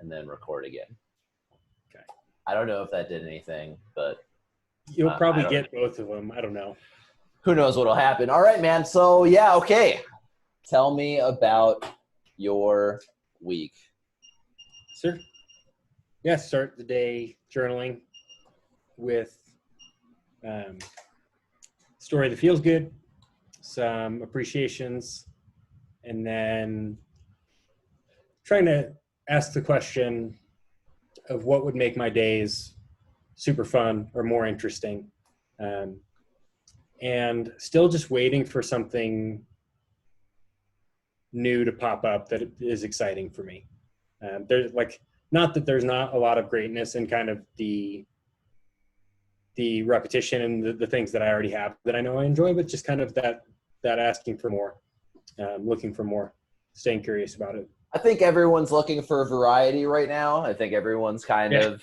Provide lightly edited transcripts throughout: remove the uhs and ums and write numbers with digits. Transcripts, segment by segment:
and then record again. Okay. I don't know if that did anything, but You'll probably I get both of them. I don't know. Who knows what'll happen. All right, man. So yeah, okay. Tell me about your week. Sir? Yeah, start the day journaling with story that feels good, some appreciations, and then trying to ask the question of what would make my days super fun or more interesting. And still just waiting for something new to pop up that is exciting for me. There's like, not that there's not a lot of greatness in kind of the repetition and the things that I already have that I know I enjoy, but just kind of that asking for more, looking for more, staying curious about it. I think everyone's looking for variety right now. I think everyone's kind of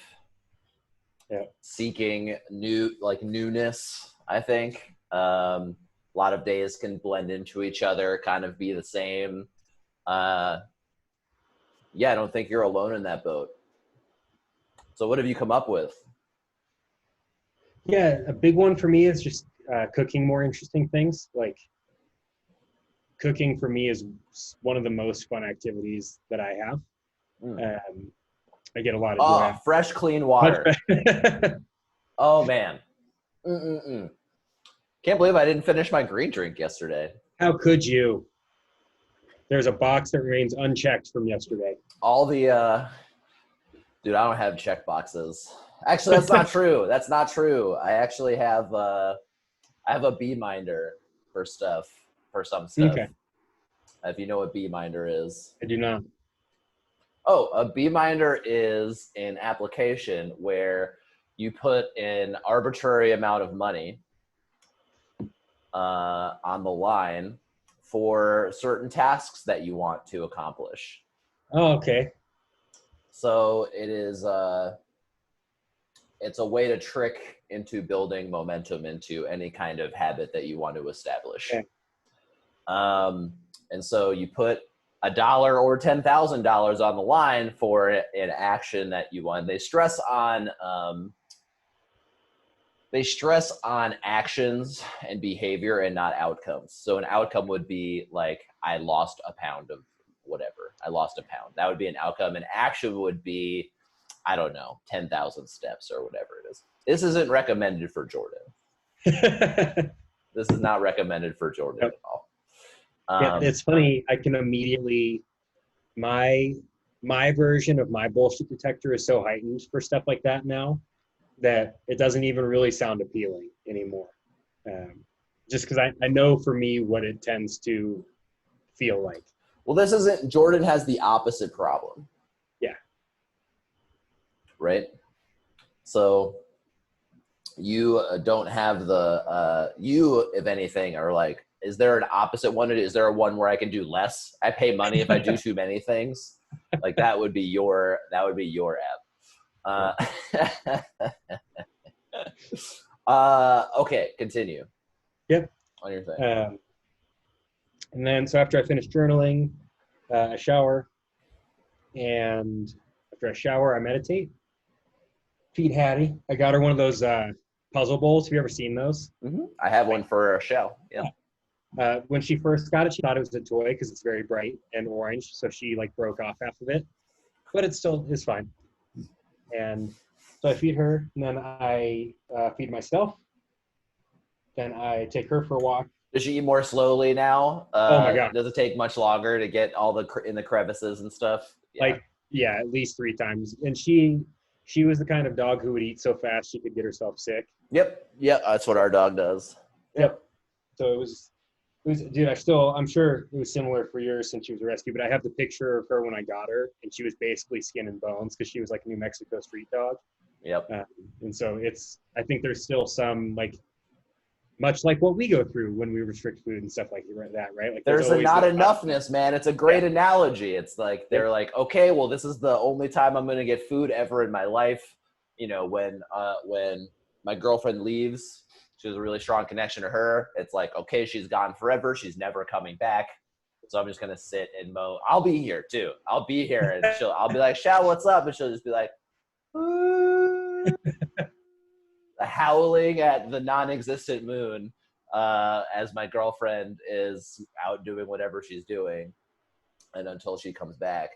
seeking newness, I think. A lot of days can blend into each other, kind of be the same. I don't think you're alone in that boat. So what have you come up with? Yeah, a big one for me is just cooking more interesting things. Like, cooking for me is one of the most fun activities that I have. I get a lot of joy. Fresh, clean water. Oh, man. Can't believe I didn't finish my green drink yesterday. How could you? There's a box that remains unchecked from yesterday. All the, dude, I don't have check boxes. Actually, that's not true. That's not true. I actually have, I have a Beeminder for some stuff. Okay. If you know what Beeminder is. I do not. Oh, a Beeminder is an application where you put an arbitrary amount of money on the line for certain tasks that you want to accomplish. Oh, okay. So it is it's a way to trick into building momentum into any kind of habit that you want to establish. Okay. And so you put $1 or $10,000 on the line for an action that you want. They stress on actions and behavior and not outcomes. So an outcome would be like, I lost a pound of whatever. I lost a pound. That would be an outcome. An action would be, I don't know, 10,000 steps or whatever it is. This isn't recommended for Jordan. This is not recommended for Jordan at all. Yeah, it's funny. I can immediately, my version of my bullshit detector is so heightened for stuff like that now that it doesn't even really sound appealing anymore. Just because I know for me what it tends to feel like. Well, this isn't, Jordan has the opposite problem. Yeah. Right? So you don't have you, if anything, are like, is there an opposite one? Is there a one where I can do less? I pay money if I do too many things. Like that would be your app. Okay, continue. Yep. On your thing. And then, so after I finish journaling, I shower. And after I shower, I meditate. Feed Hattie. I got her one of those puzzle bowls. Have you ever seen those? Mm-hmm. I have one for a shell. Yeah. When she first got it, she thought it was a toy because it's very bright and orange. So she like broke off half of it, but it still is fine. And so I feed her, and then I feed myself. Then I take her for a walk. Does she eat more slowly now? Oh my God. Does it take much longer to get all in the crevices and stuff? Yeah. At least 3 times. And she was the kind of dog who would eat so fast she could get herself sick. Yep. That's what our dog does. Yep. So it was, dude, I'm sure it was similar for yours since she was a rescue, but I have the picture of her when I got her, and she was basically skin and bones because she was like a New Mexico street dog. Yep. And so I think there's still some, like, much like what we go through when we restrict food and stuff like that, right? Like there's a not enoughness, man. It's a great analogy. It's like, they're like, okay, well, this is the only time I'm going to get food ever in my life. You know, when my girlfriend leaves, she has a really strong connection to her. It's like, okay, she's gone forever. She's never coming back. So I'm just gonna sit and moan. I'll be here too. I'll be here, and I'll be like, Shao, what's up? And she'll just be like, howling at the non-existent moon as my girlfriend is out doing whatever she's doing, and until she comes back.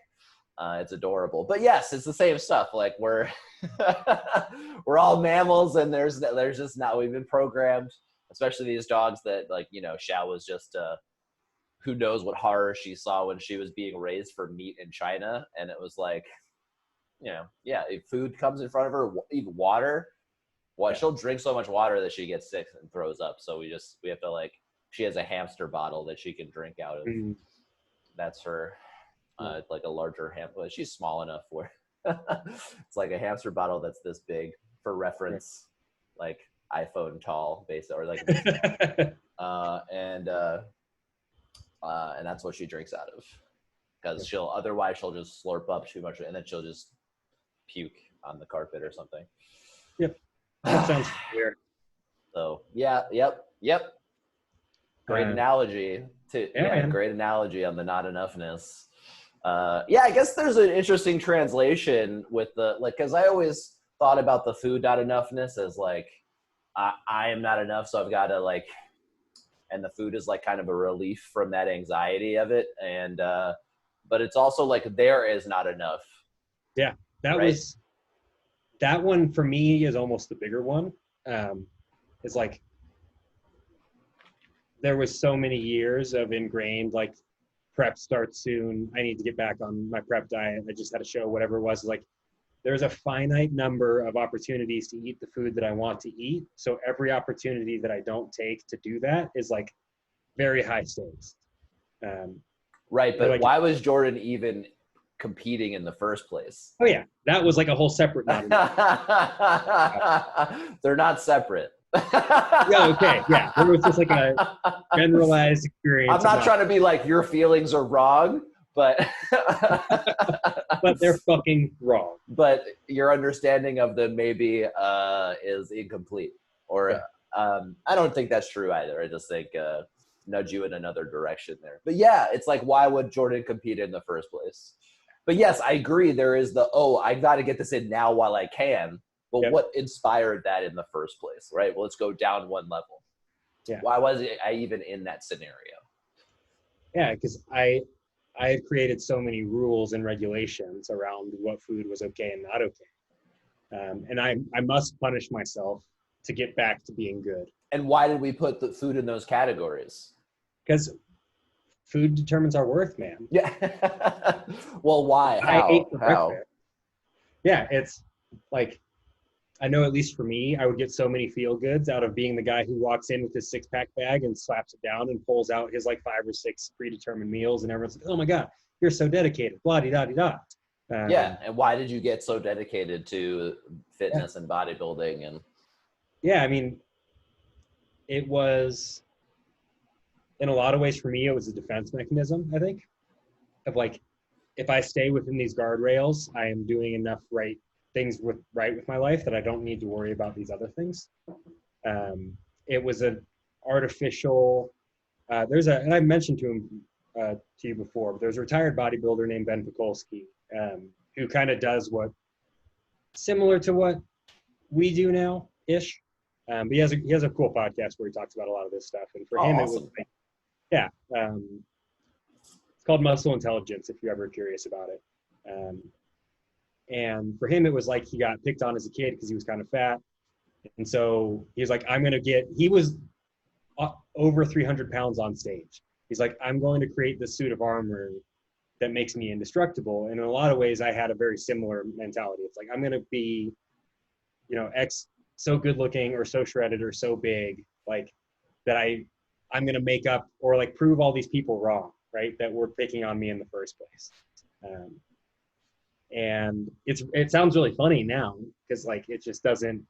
It's adorable. But yes, it's the same stuff. Like we're we're all mammals, and there's just not, we've been programmed, especially these dogs that, like, you know, Xiao was just who knows what horror she saw when she was being raised for meat in China. And it was like, you know, yeah, if food comes in front of her, even water, she'll drink so much water that she gets sick and throws up. So we have to, like, she has a hamster bottle that she can drink out of. That's her. Like a larger hamster. She's small enough where it's like a hamster bottle that's this big, for reference, like iPhone tall, basically, or like, and that's what she drinks out of, because she'll just slurp up too much, and then she'll just puke on the carpet or something. Yep, that sounds weird. So yep. Great analogy great analogy on the not enoughness. I guess there's an interesting translation with the, like, because I always thought about the food not enoughness as like, I am not enough, so I've got to, like, and the food is like kind of a relief from that anxiety of it. And but it's also like, there is not enough. Yeah, that one for me is almost the bigger one. It's like, there was so many years of ingrained, like, prep starts soon, I need to get back on my prep diet, I just had a show, whatever it was. Like, there's a finite number of opportunities to eat the food that I want to eat. So every opportunity that I don't take to do that is like very high stakes. Right, but like, why was Jordan even competing in the first place? Oh yeah, that was like a whole separate matter. They're not separate. Yeah, okay, yeah. There was just like a generalized experience. I'm not trying to be like, your feelings are wrong, but but they're fucking wrong. But your understanding of them maybe is incomplete. Or I don't think that's true either. I just think nudge you in another direction there. But yeah, it's like, why would Jordan compete in the first place? But yes, I agree. There is I got to get this in now while I can. But what inspired that in the first place, right? Well, let's go down one level. Yeah. Why was I even in that scenario? Yeah, because I had created so many rules and regulations around what food was okay and not okay. And I must punish myself to get back to being good. And why did we put the food in those categories? Because food determines our worth, man. Yeah. Well, why? I ate for breakfast. Yeah, it's like, I know at least for me, I would get so many feel goods out of being the guy who walks in with his 6-pack bag and slaps it down and pulls out his like 5 or 6 predetermined meals, and everyone's like, oh my God, you're so dedicated, blah-de-da-de-da. Yeah, and why did you get so dedicated to fitness and bodybuilding? And yeah, I mean, it was, in a lot of ways for me, it was a defense mechanism, I think, of like, if I stay within these guardrails, I am doing enough things with my life that I don't need to worry about these other things. It was an artificial, and I mentioned to you before, but there's a retired bodybuilder named Ben Pakulski, who kind of does similar to what we do now ish. But he has a cool podcast where he talks about a lot of this stuff. And for him, awesome. It was like, it's called Muscle Intelligence, if you're ever curious about it. And for him, it was like, he got picked on as a kid because he was kind of fat. And so he was like, he was over 300 pounds on stage. He's like, I'm going to create this suit of armor that makes me indestructible. And in a lot of ways, I had a very similar mentality. It's like, I'm going to be, so good looking or so shredded or so big, like that I'm going to make up or like prove all these people wrong, right? That were picking on me in the first place. And it sounds really funny now because like it just doesn't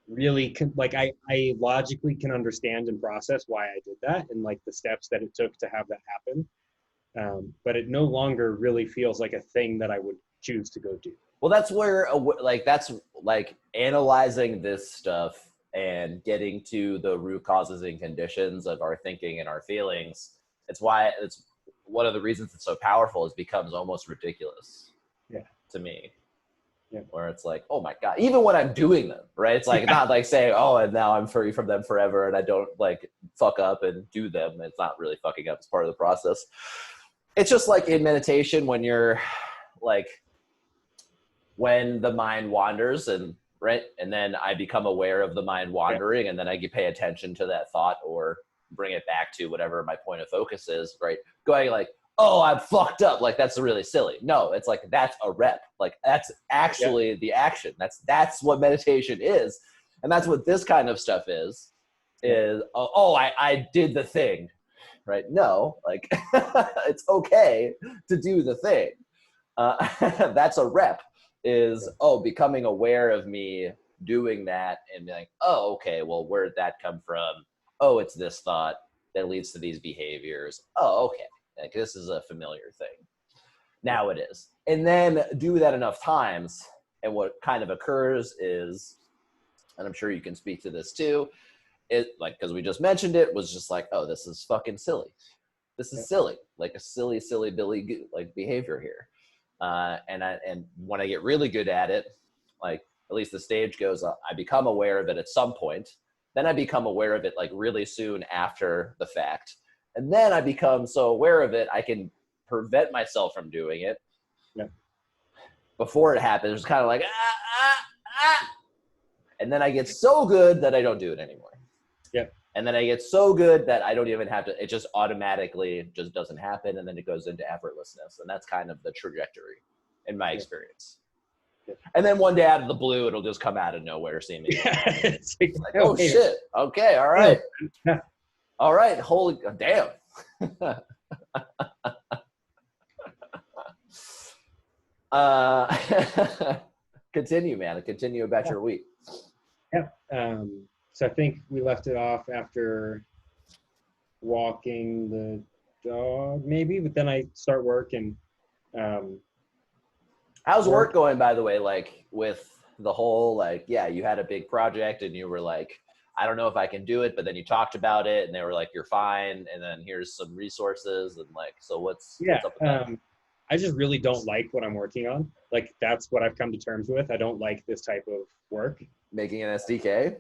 really I logically can understand and process why I did that and like the steps that it took to have that happen, but it no longer really feels like a thing that I would choose to go do. Well, that's where that's analyzing this stuff and getting to the root causes and conditions of our thinking and our feelings. It's one of the reasons it's so powerful is it becomes almost ridiculous to me. Where it's like, oh my God, even when I'm doing them, right? It's like not like saying, oh, and now I'm free from them forever and I don't like fuck up and do them. It's not really fucking up. It's part of the process. It's just like in meditation when you're like, when the mind wanders and then I become aware of the mind wandering and then I pay attention to that thought or bring it back to whatever my point of focus is, right? Going like, oh, I'm fucked up. Like, that's really silly. No, it's like, that's a rep. Like, that's actually the action. That's what meditation is. And that's what this kind of stuff is I did the thing, right? No, like, it's okay to do the thing. That's a rep is, becoming aware of me doing that and being like, oh, okay, well, where did that come from? Oh, it's this thought that leads to these behaviors. Oh, okay. Like, this is a familiar thing. Now it is. And then do that enough times. And what kind of occurs is, and I'm sure you can speak to this too, it like, because we just mentioned it, was just like, oh, this is fucking silly. This is silly. Like a silly Billy like behavior here. And when I get really good at it, like at least the stage goes, I become aware of it at some point. Then I become aware of it like really soon after the fact. And then I become so aware of it, I can prevent myself from doing it. Before it happens, it's kind of like, and then I get so good that I don't do it anymore. And then I get so good that I don't even have to, it just automatically just doesn't happen. And then it goes into effortlessness. And that's kind of the trajectory in my experience. And then one day out of the blue, it'll just come out of nowhere seemingly. It's like, oh shit. Okay. All right. All right. Holy damn. Continue, man. Continue about your week. So I think we left it off after walking the dog, maybe, but then I start work and how's work going, by the way? Like with the whole, like, you had a big project and you were like, I don't know if I can do it, but then you talked about it and they were like, you're fine. And then here's some resources and like, so what's up with that? I just really don't like what I'm working on. Like, that's what I've come to terms with. I don't like this type of work. Making an SDK?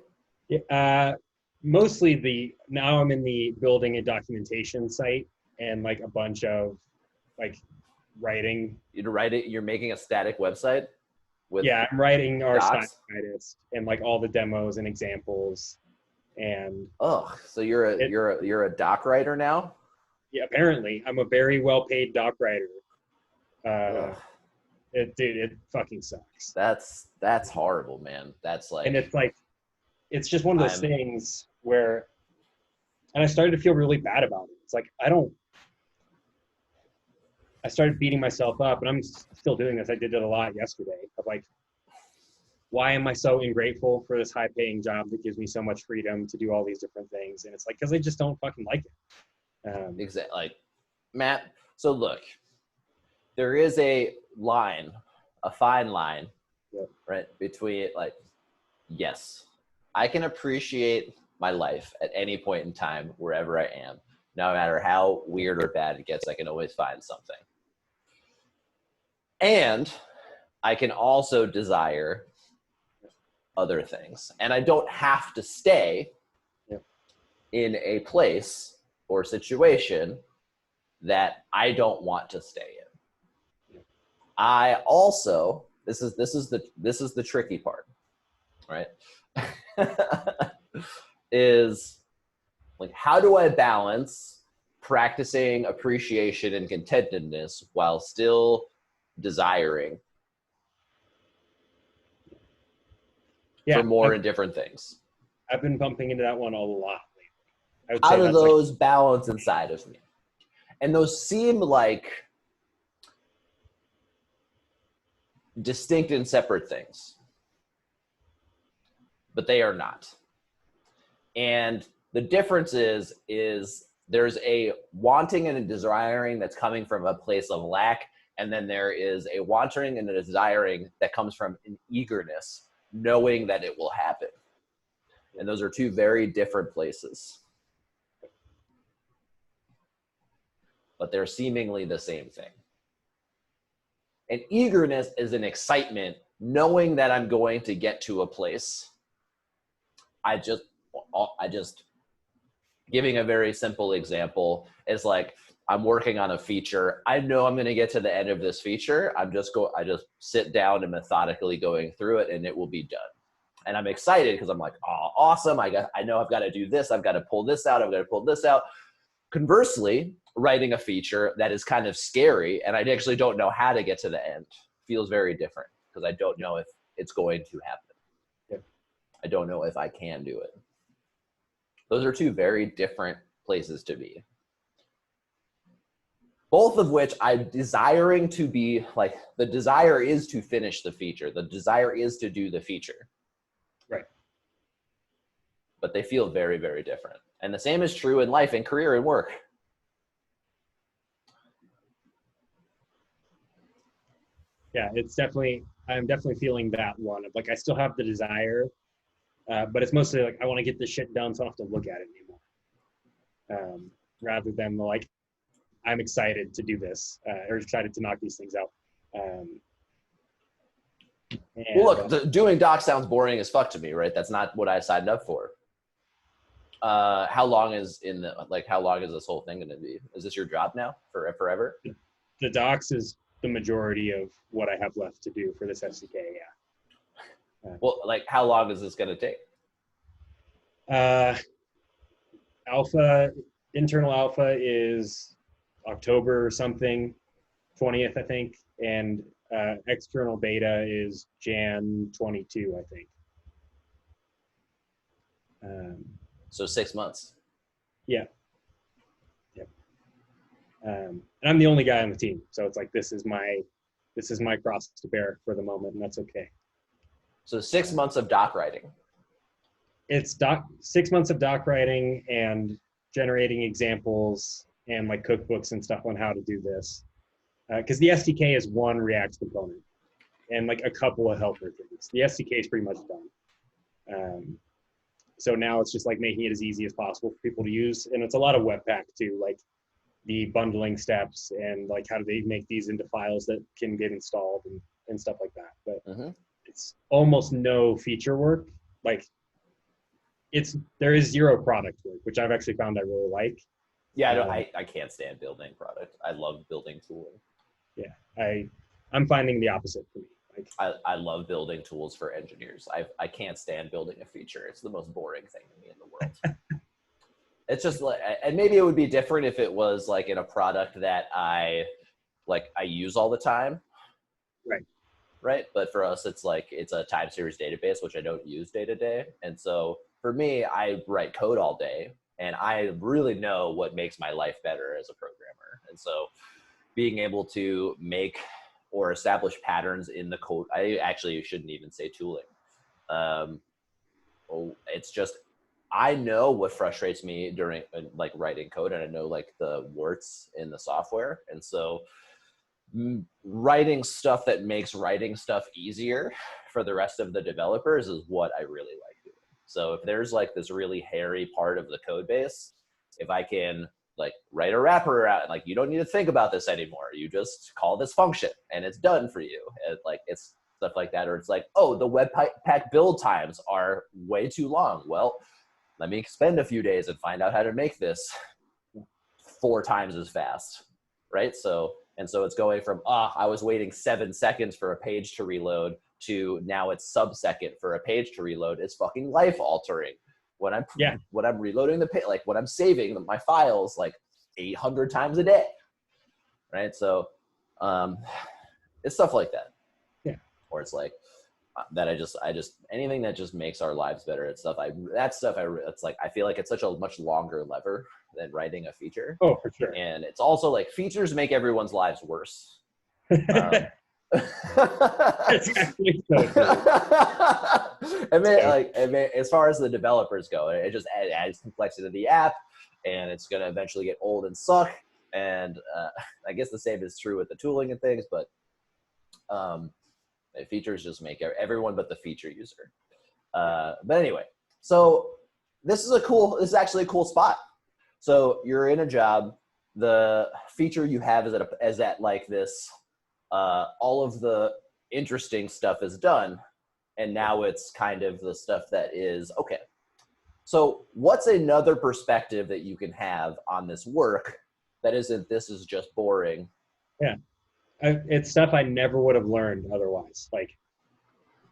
Mostly now I'm in the building a documentation site and like a bunch of like writing. You're making a static website? I'm writing our docs? Stylist and like all the demos and examples and. Oh, so you're a doc writer now? Yeah, apparently I'm a very well paid doc writer. It fucking sucks. That's horrible, man. That's like, and it's like, it's just one of those things where, and I started to feel really bad about it. It's like, I started beating myself up, and I'm still doing this. I did it a lot yesterday of like, why am I so ungrateful for this high paying job that gives me so much freedom to do all these different things? And it's like, because I just don't fucking like it. Exactly. Like, Matt, so look, there is a fine line, right, between like, yes, I can appreciate my life at any point in time, wherever I am. No matter how weird or bad it gets, I can always find something. And I can also desire other things. And I don't have to stay in a place or situation that I don't want to stay in. I also, this is the tricky part, right? Is like, how do I balance practicing appreciation and contentedness while still desiring for more and different things? I've been bumping into that one a lot lately. How do those balance inside of me? And those seem like distinct and separate things, but they are not. And the difference is there's a wanting and a desiring that's coming from a place of lack, and then there is a wanting and a desiring that comes from an eagerness, knowing that it will happen. And those are two very different places. but they're seemingly the same thing. And eagerness is an excitement, knowing that I'm going to get to a place. I just giving a very simple example is like, I'm working on a feature. I know I'm going to get to the end of this feature. I just sit down and methodically going through it, and it will be done. And I'm excited because I'm like, oh, awesome. I know I've got to do this. I've got to pull this out. I've got to pull this out. Conversely, writing a feature that is kind of scary and I actually don't know how to get to the end feels very different because I don't know if it's going to happen. Yep. I don't know if I can do it. Those are two very different places to be. Both of which I'm desiring to be like, the desire is to finish the feature. The desire is to do the feature. Right. But they feel very, very different. And the same is true in life and career and work. Yeah, I'm definitely feeling that one of like, I still have the desire, but it's mostly like, I want to get this shit done so I don't have to look at it anymore. Rather than like, I'm excited to do this, or excited to knock these things out. Well, look, doing doc sounds boring as fuck to me, right? That's not what I signed up for. How long is this whole thing going to be? Is this your job now for forever? The docs is the majority of what I have left to do for this SDK. Yeah. Well, like, how long is this going to take? Internal alpha is October or something, 20th, I think. And external beta is Jan 22, I think. So 6 months. Yeah. Yep. And I'm the only guy on the team, so it's like this is my cross to bear for the moment, and that's okay. So 6 months of doc writing. It's 6 months of doc writing and generating examples and like cookbooks and stuff on how to do this. Because the SDK is one React component and like a couple of helper things. The SDK is pretty much done. So now it's just like making it as easy as possible for people to use. And it's a lot of Webpack too, like the bundling steps and like how do they make these into files that can get installed and stuff like that. But it's almost no feature work. Like there is zero product work, which I've actually found I really like. Yeah, I can't stand building product. I love building tooling. Yeah, I'm finding the opposite for me. Like I love building tools for engineers. I can't stand building a feature. It's the most boring thing to me in the world. It's just like, and maybe it would be different if it was like in a product that I use all the time. Right. But for us, it's like, it's a time series database, which I don't use day to day. And so for me, I write code all day and I really know what makes my life better as a programmer. And so being able to make or establish patterns in the code, I actually shouldn't even say tooling. It's just, I know what frustrates me during like writing code, and I know like the warts in the software. And so writing stuff that makes writing stuff easier for the rest of the developers is what I really like doing. So if there's like this really hairy part of the code base, if I can like write a wrapper out, like you don't need to think about this anymore. You just call this function and it's done for you. And like it's stuff like that. Or it's like, oh, the Webpack build times are way too long. Well, let me spend a few days and find out how to make this 4 times as fast, right? So it's going from, I was waiting 7 seconds for a page to reload to now it's sub-second for a page to reload. It's fucking life altering. When I'm reloading the page, like when I'm saving my files like 800 times a day, right? So it's stuff like that. Yeah. Or it's like that I just anything that just makes our lives better. It's like I feel like it's such a much longer lever than writing a feature. Oh, for sure. And it's also like features make everyone's lives worse. It's actually so true. As far as the developers go, it just adds complexity to the app, and it's going to eventually get old and suck. And I guess the same is true with the tooling and things, but features just make everyone but the feature user. But anyway, so this is actually a cool spot. So you're in a job the feature you have is that like this, all of the interesting stuff is done, and now it's kind of the stuff that is okay. So what's another perspective that you can have on this work that isn't, this is just boring? Yeah. It's stuff I never would have learned otherwise. Like,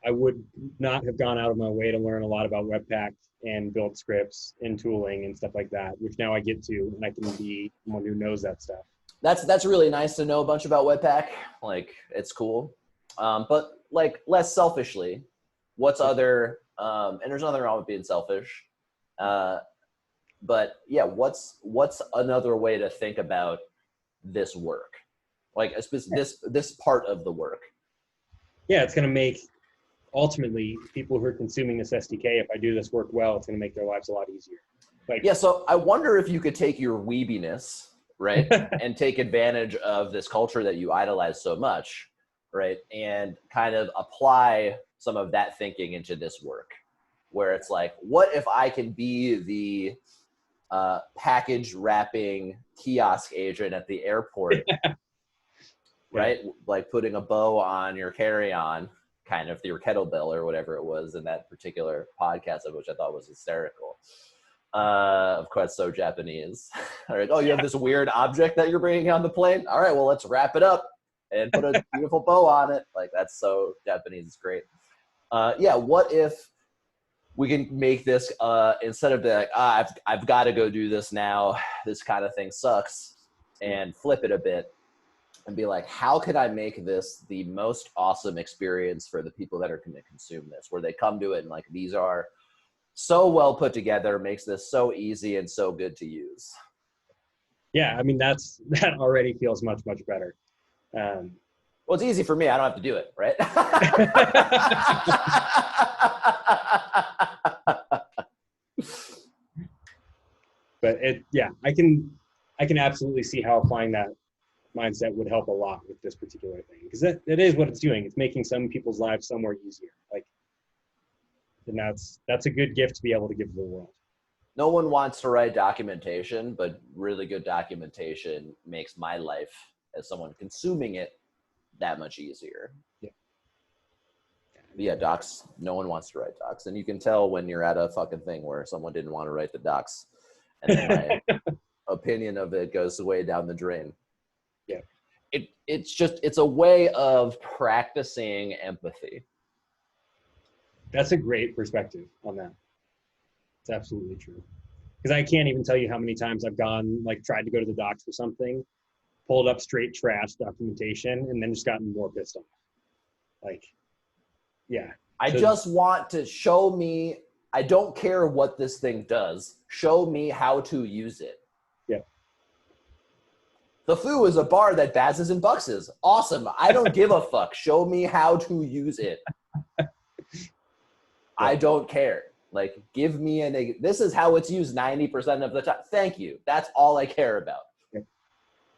I would not have gone out of my way to learn a lot about Webpack and build scripts and tooling and stuff like that, which now I get to, and I can be someone who knows that stuff. That's really nice to know a bunch about Webpack. Like, it's cool. But like, less selfishly, what's other, and there's nothing wrong with being selfish. But yeah, what's another way to think about this work? Like this part of the work. Yeah, it's going to make, ultimately, people who are consuming this SDK, if I do this work well, it's going to make their lives a lot easier. Like, yeah, so I wonder if you could take your weebiness, right, and take advantage of this culture that you idolize so much, right, and kind of apply some of that thinking into this work, where it's like, what if I can be the package wrapping kiosk agent at the airport, right? Yeah. Like putting a bow on your carry-on, kind of your kettlebell or whatever it was in that particular podcast, of which I thought was hysterical. Of course, so Japanese. All right. Oh, you have this weird object that you're bringing on the plane? All right, well, let's wrap it up and put a beautiful bow on it. Like, that's so Japanese. It's great. Yeah, what if we can make this, instead of like, I've got to go do this now, this kind of thing sucks, and flip it a bit and be like, how could I make this the most awesome experience for the people that are going to consume this, where they come to it and like, these are so well put together, makes this so easy and so good to use. Yeah, I mean, that already feels much, much better. Well, it's easy for me. I don't have to do it, right? But I can absolutely see how applying that mindset would help a lot with this particular thing, because that is what it's doing. It's making some people's lives somewhere easier. Like, and that's a good gift to be able to give to the world. No one wants to write documentation, but really good documentation makes my life as someone consuming it that much easier. Yeah, docs, no one wants to write docs. And you can tell when you're at a fucking thing where someone didn't want to write the docs, and then my opinion of it goes way down the drain. Yeah. It's a way of practicing empathy. That's a great perspective on that. It's absolutely true. Because I can't even tell you how many times I've gone, like, tried to go to the docs for something, pulled up straight trash documentation, and then just gotten more pissed off. Like, yeah. I just want to show me, I don't care what this thing does. Show me how to use it. Yeah. The Foo is a bar that Bazzes and Buckses. Awesome. I don't give a fuck. Show me how to use it. I don't care. Like, give me this is how it's used 90% of the time. Thank you. That's all I care about. Yeah.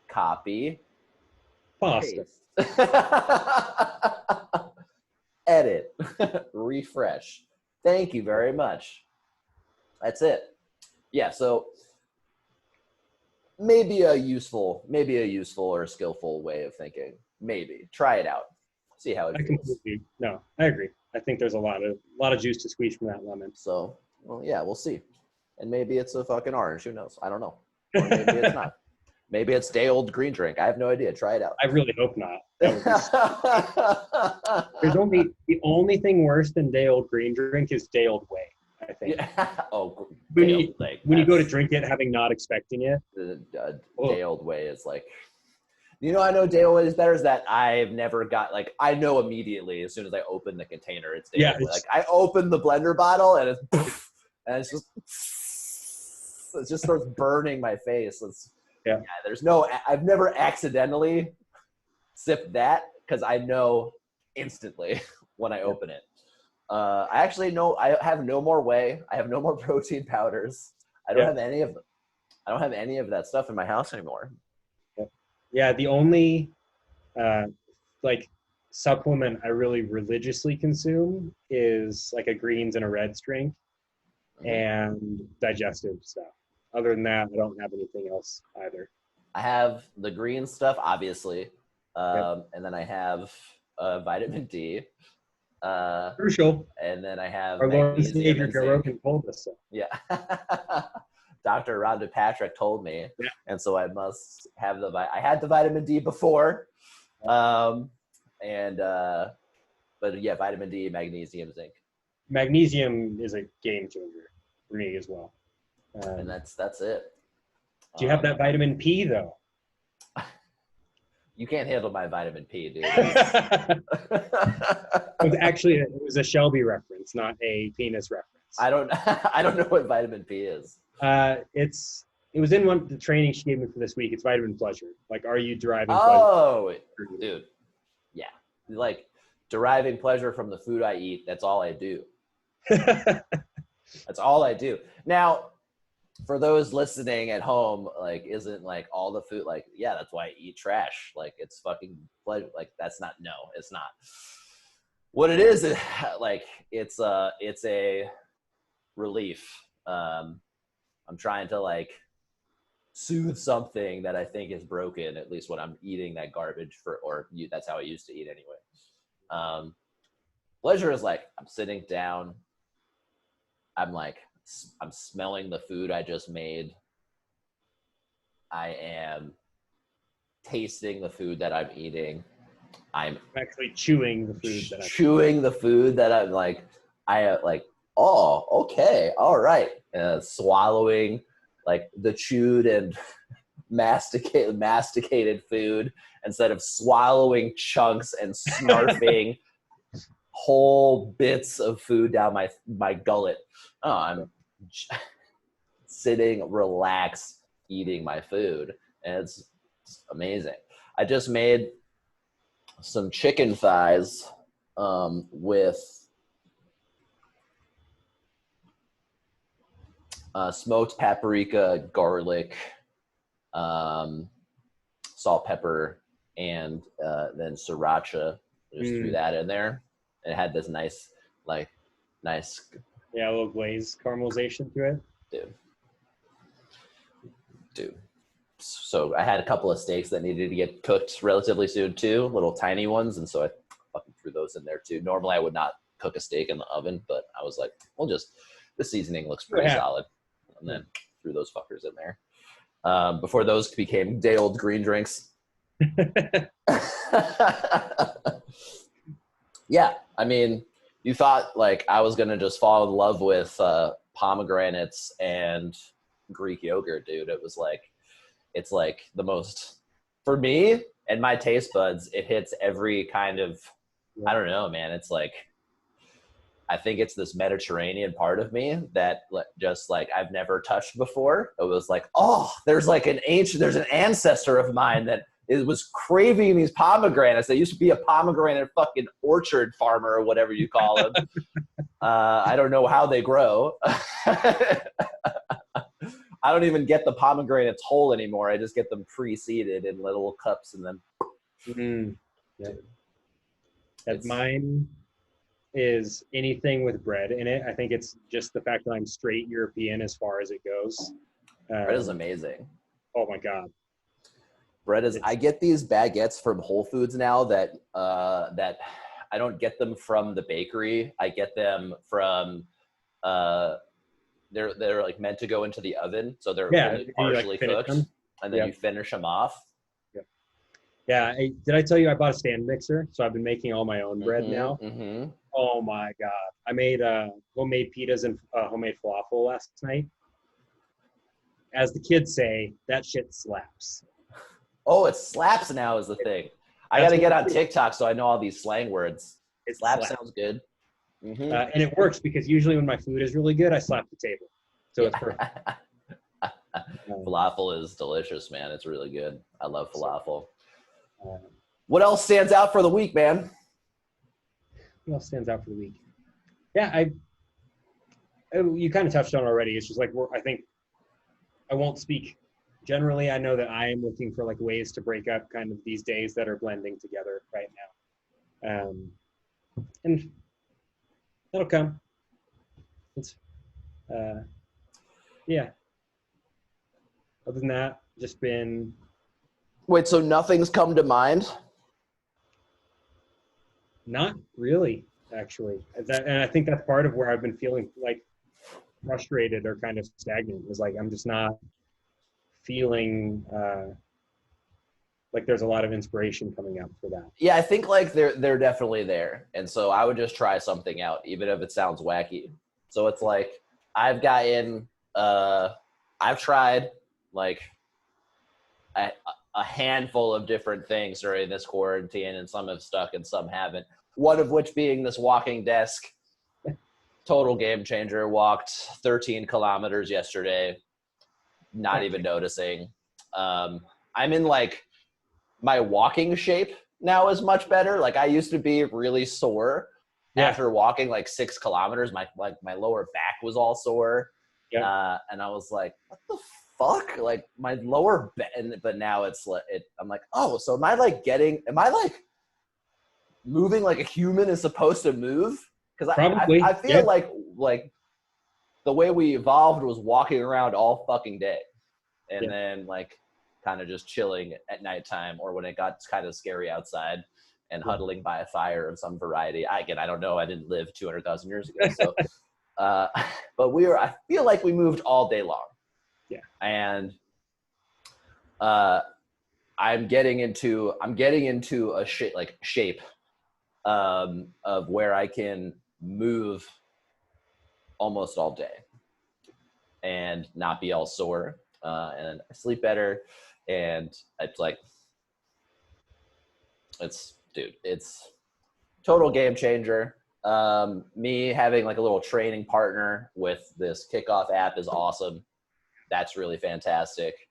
Copy. Pasta. Edit. Refresh. Thank you very much. That's it. Yeah, so maybe a useful or skillful way of thinking. Maybe. Try it out. See how it feels. No, I agree. I think there's a lot of juice to squeeze from that lemon. So, well, yeah, we'll see. And maybe it's a fucking orange. Who knows? I don't know. Or maybe it's not. Maybe it's day old green drink. I have no idea. Try it out. I really hope not. The only thing worse than day old green drink is day old whey, I think. Yeah. Oh, when you go to drink it, having not expecting it. Day old whey is like, I know day old whey is better, is that I've never got, like, I know immediately as soon as I open the container, it's day old whey. Like, I open the blender bottle and it just starts burning my face. Yeah, I've never accidentally sipped that, because I know instantly when I open it. I actually know I have no more whey. I have no more protein powders. I don't have any of them. I don't have any of that stuff in my house anymore. Yeah, the only supplement I really religiously consume is like a greens and a reds drink, and digestive stuff. Other than that, I don't have anything else either. I have the green stuff, obviously, Yep. and then I have vitamin D, Crucial. and then I have Our Lord and magnesium Savior and Joe zinc. Rogan told us so. Yeah. Dr. Rhonda Patrick told me, Yeah. and so I must have I had the vitamin D before, um, and but yeah, vitamin D, magnesium, zinc, Magnesium is a game changer for me as well. and that's it. Do you have that vitamin P though? You can't handle my vitamin P, dude. It was a Shelby reference, not a penis reference. I don't know what vitamin P is. It was in the training she gave me for this week. It's vitamin pleasure. Like, are you deriving pleasure? Oh, dude, yeah, like deriving pleasure from the food I eat. That's all I do. That's all I do. Now, for those listening at home, like, isn't like all the food like, yeah, that's why I eat trash. Like, it's fucking pleasure. Like, that's not, no, it's not. What it is like, it's a relief. I'm trying to like soothe something that I think is broken, at least when I'm eating that garbage that's how I used to eat anyway. Pleasure is like, I'm sitting down, I'm smelling the food I just made. I am tasting the food that I'm eating. I'm actually chewing the food that chewing the food that I'm like, oh, okay, all right. Swallowing like the chewed and masticated food instead of swallowing chunks and snarfing whole bits of food down my gullet. Oh, I'm sitting, relaxed, eating my food, and it's amazing. I just made some chicken thighs with smoked paprika, garlic, salt, pepper, and then sriracha. Just threw that in there. And it had this nice. Yeah, a little glazed caramelization to it. Dude. So I had a couple of steaks that needed to get cooked relatively soon too, little tiny ones, and so I fucking threw those in there too. Normally I would not cook a steak in the oven, but I was like, the seasoning looks pretty solid, and then threw those fuckers in there. Before those became day old green drinks. Yeah, I mean, you thought like I was gonna just fall in love with pomegranates and Greek yogurt, dude. It's like the most, for me and my taste buds, it hits every kind of, I don't know, man. It's like, I think it's this Mediterranean part of me that just like I've never touched before. It was like, oh, there's an ancestor of mine that was craving these pomegranates. There used to be a pomegranate fucking orchard farmer or whatever you call them. I don't know how they grow. I don't even get the pomegranates whole anymore. I just get them pre-seeded in little cups and then. Mine is anything with bread in it. I think it's just the fact that I'm straight European as far as it goes. Bread is amazing. Oh my God. Bread is. I get these baguettes from Whole Foods now that I don't get them from the bakery. I get them from. They're like meant to go into the oven, so they're only partially cooked, and then you finish them off. Yeah. Did I tell you I bought a stand mixer? So I've been making all my own bread now. Mm-hmm. Oh my God. I made homemade pitas and homemade falafel last night. As the kids say, that shit slaps. Oh, it slaps now is the thing. I got to get on TikTok so I know all these slang words. It slaps sounds good. Mm-hmm. And it works because usually when my food is really good, I slap the table. So it's perfect. Falafel is delicious, man. It's really good. I love falafel. What else stands out for the week, man? What else stands out for the week? Yeah, you kind of touched on already. It's just like I think I won't speak. Generally, I know that I am looking for like ways to break up kind of these days that are blending together right now, and that'll come. It's yeah. Other than that, just been Wait, so nothing's come to mind? Not really, actually. And I think that's part of where I've been feeling like frustrated or kind of stagnant. Is like I'm just not feeling like there's a lot of inspiration coming out for that. Yeah, I think like they're definitely there. And so I would just try something out, even if it sounds wacky. So it's like I've gotten I've tried like a handful of different things during this quarantine, and some have stuck and some haven't. One of which being this walking desk. Total game changer. Walked 13 kilometers yesterday, not even noticing. I'm in like my walking shape now is much better. Like I used to be really sore after walking like 6 kilometers. My lower back was all sore. Yeah. And I was like, what the fuck? Like my lower back, but now I'm like, oh, so am I like moving like a human is supposed to move? Because I feel like the way we evolved was walking around all fucking day. And then like kind of just chilling at nighttime or when it got kind of scary outside and huddling by a fire of some variety. I don't know. I didn't live 200,000 years ago. So, but I feel like we moved all day long. Yeah. And I'm getting into a shape of where I can move almost all day and not be all sore. And I sleep better. And it's total game changer. Me having like a little training partner with this Kickoff app is awesome. That's really fantastic.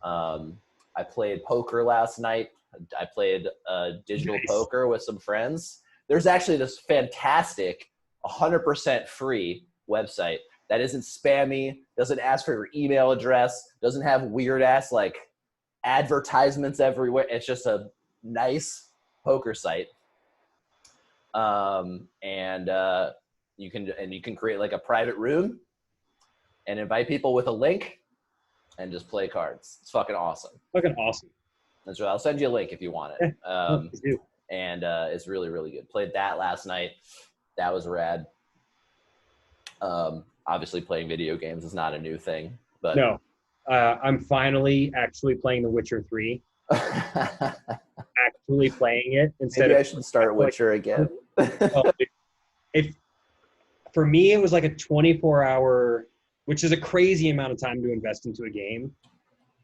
I played poker last night. I played digital poker with some friends. There's actually this fantastic 100% free website that isn't spammy, doesn't ask for your email address, doesn't have weird ass like advertisements everywhere. It's just a nice poker site. And you can create like a private room and invite people with a link and just play cards. It's fucking awesome. Fucking awesome. That's right. I'll send you a link if you want it. And it's really, really good. Played that last night. That was rad. Obviously playing video games is not a new thing, but no. I'm finally actually playing The Witcher 3. Actually playing it instead Maybe I should start Witcher again. For me, it was like a 24-hour, which is a crazy amount of time to invest into a game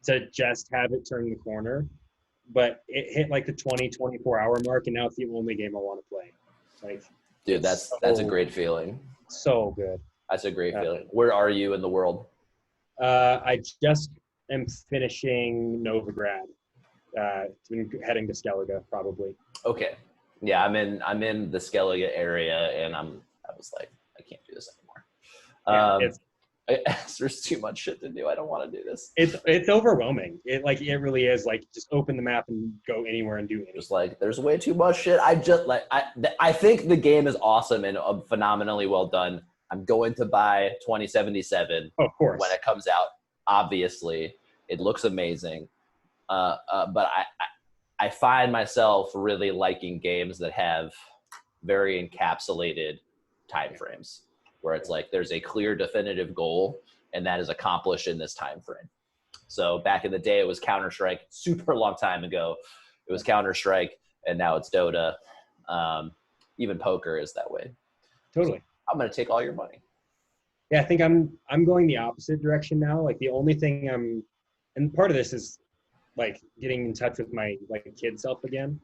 to just have it turn the corner. But it hit like the 24-hour mark, and now it's the only game I want to play. Like, dude, that's a great feeling. So good. That's a great feeling. Where are you in the world? I just am finishing Novigrad. Heading to Skellige probably. Okay. Yeah, I'm in the Skellige area, and I was like, I can't do this anymore. There's too much shit to do. I don't want to do this. It's overwhelming. It really is. Like, just open the map and go anywhere and do anything. Just like there's way too much shit. I think the game is awesome and phenomenally well done. I'm going to buy 2077 of course when it comes out. Obviously, it looks amazing. But I find myself really liking games that have very encapsulated time frames, where it's like there's a clear, definitive goal, and that is accomplished in this time frame. So back in the day, it was Counter-Strike. Super long time ago, it was Counter-Strike, and now it's Dota. Even poker is that way. Totally. So I'm gonna take all your money. Yeah, I think I'm going the opposite direction now. Like the only thing and part of this is like getting in touch with my like kid self again.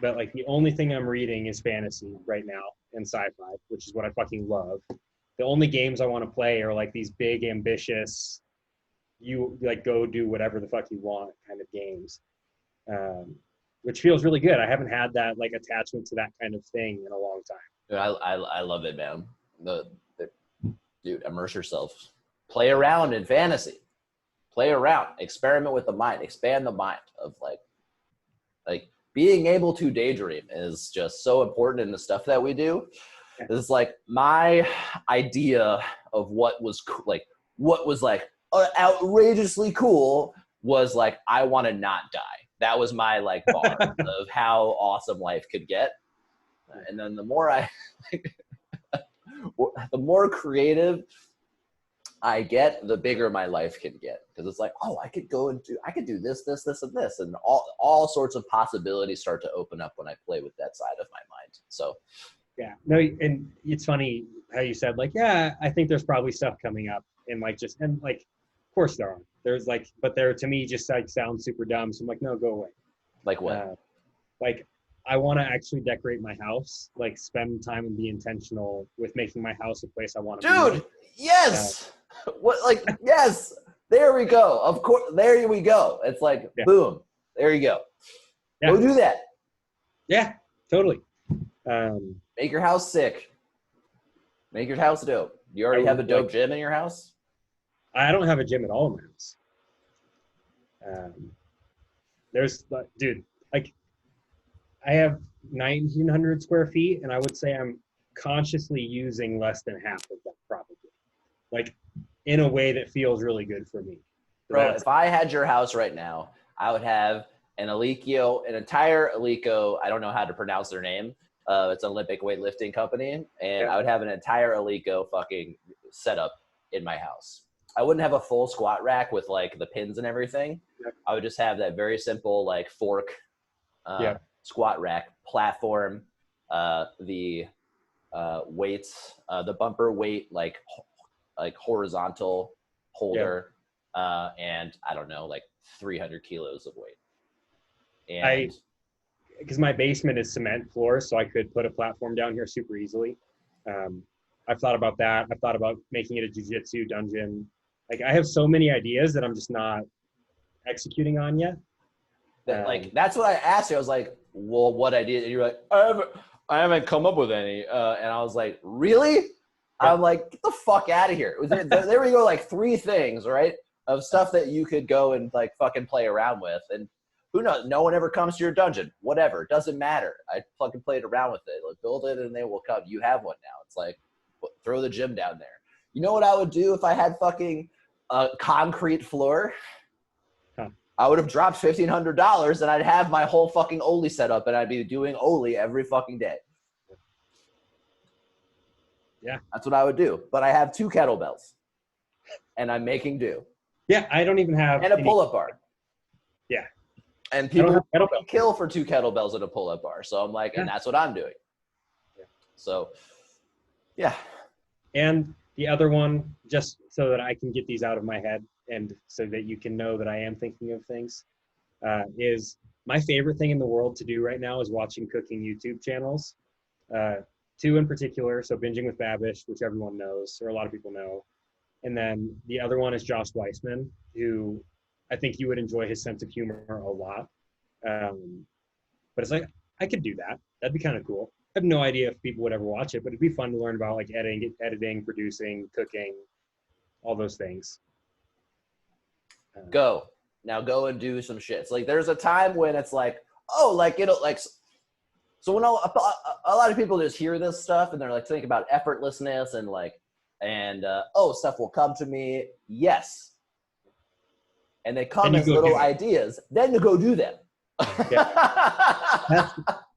But like the only thing I'm reading is fantasy right now and sci-fi, which is what I fucking love. The only games I want to play are like these big, ambitious, you like go do whatever the fuck you want kind of games, which feels really good. I haven't had that like attachment to that kind of thing in a long time. Dude, I love it, man. Dude, immerse yourself. Play around in fantasy. Play around. Experiment with the mind. Expand the mind of like being able to daydream is just so important in the stuff that we do. It's like my idea of what was outrageously cool was like, I want to not die. That was my like bar of how awesome life could get. And then the more the more creative I get, the bigger my life can get. Because it's like, oh, I could do this, and this. And all sorts of possibilities start to open up when I play with that side of my mind. So yeah, no, and it's funny how you said like, yeah, I think there's probably stuff coming up and like of course there are. There's like, but they're to me just like sound super dumb. So I'm like, no, go away. like what? Like I want to actually decorate my house, like spend time and be intentional with making my house a place I want to be. Dude, yes. What, like, yes. There we go. Of course, there we go. It's like, boom. There you go. Yeah. Go do that. Yeah, totally. Make your house sick. Make your house dope. You already have a dope gym in your house? I don't have a gym at all in my house. Dude, like, I have 1,900 square feet, and I would say I'm consciously using less than half of that, probably. Like, in a way that feels really good for me. So bro, if I had your house right now, I would have an entire Alico, I don't know how to pronounce their name. It's an Olympic weightlifting company, and I would have an entire Alico fucking setup in my house. I wouldn't have a full squat rack with like the pins and everything. I would just have that very simple like fork squat rack platform, the weights, the bumper weight like horizontal holder, and I don't know, like 300 kilos of weight. And because my basement is cement floor, so I could put a platform down here super easily. I've thought about that. I've thought about making it a jiu-jitsu dungeon. Like, I have so many ideas that I'm just not executing on yet. That's what I asked you. I was like, well, what idea? And you're like, I haven't come up with any. And I was like, really? Yeah. I'm like, get the fuck out of here. There we go, like 3 things, right? Of stuff that you could go and like fucking play around with. And who knows? No one ever comes to your dungeon. Whatever. It doesn't matter. I fucking played around with it. Like, build it and they will come. You have one now. It's like, throw the gym down there. You know what I would do if I had fucking a concrete floor? I would have dropped $1,500 and I'd have my whole fucking Oli set up and I'd be doing Oli every fucking day. Yeah. That's what I would do. But I have 2 kettlebells and I'm making do. Yeah, I don't even have. And a pull-up bar. Yeah. And people kill for 2 kettlebells and a pull-up bar. So I'm like, and that's what I'm doing. Yeah. So, yeah. And the other one, just so that I can get these out of my head and so that you can know that I am thinking of things, is my favorite thing in the world to do right now is watching cooking YouTube channels. 2 in particular, so Binging with Babish, which everyone knows, or a lot of people know. And then the other one is Josh Weissman, who I think you would enjoy his sense of humor a lot. But it's like, I could do that. That'd be kind of cool. I have no idea if people would ever watch it, but it'd be fun to learn about like editing, producing, cooking, all those things. Go and do some shit. It's like there's a time when it's like, oh, like like. So when a lot of people just hear this stuff and they're like think about effortlessness and like stuff will come to me. Yes, and they come as little ideas. Then you go do them. Yeah.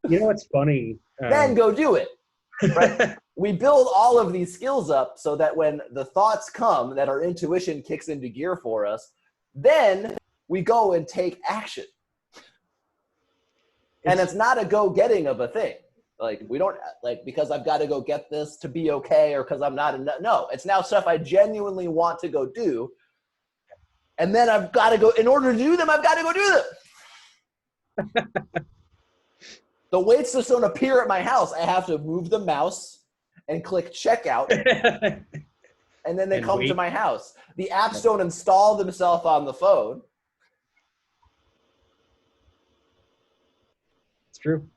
You know what's funny? Then go do it. Right? We build all of these skills up so that when the thoughts come, that our intuition kicks into gear for us, then we go and take action. And it's not a go-getting of a thing. Like, we don't, like, because I've got to go get this to be okay or because I'm not enough. No, it's now stuff I genuinely want to go do. And then I've got to go, in order to do them, I've got to go do them. The weights just don't appear at my house. I have to move the mouse and click checkout. And then they come to my house. The apps don't install themselves on the phone. It's true.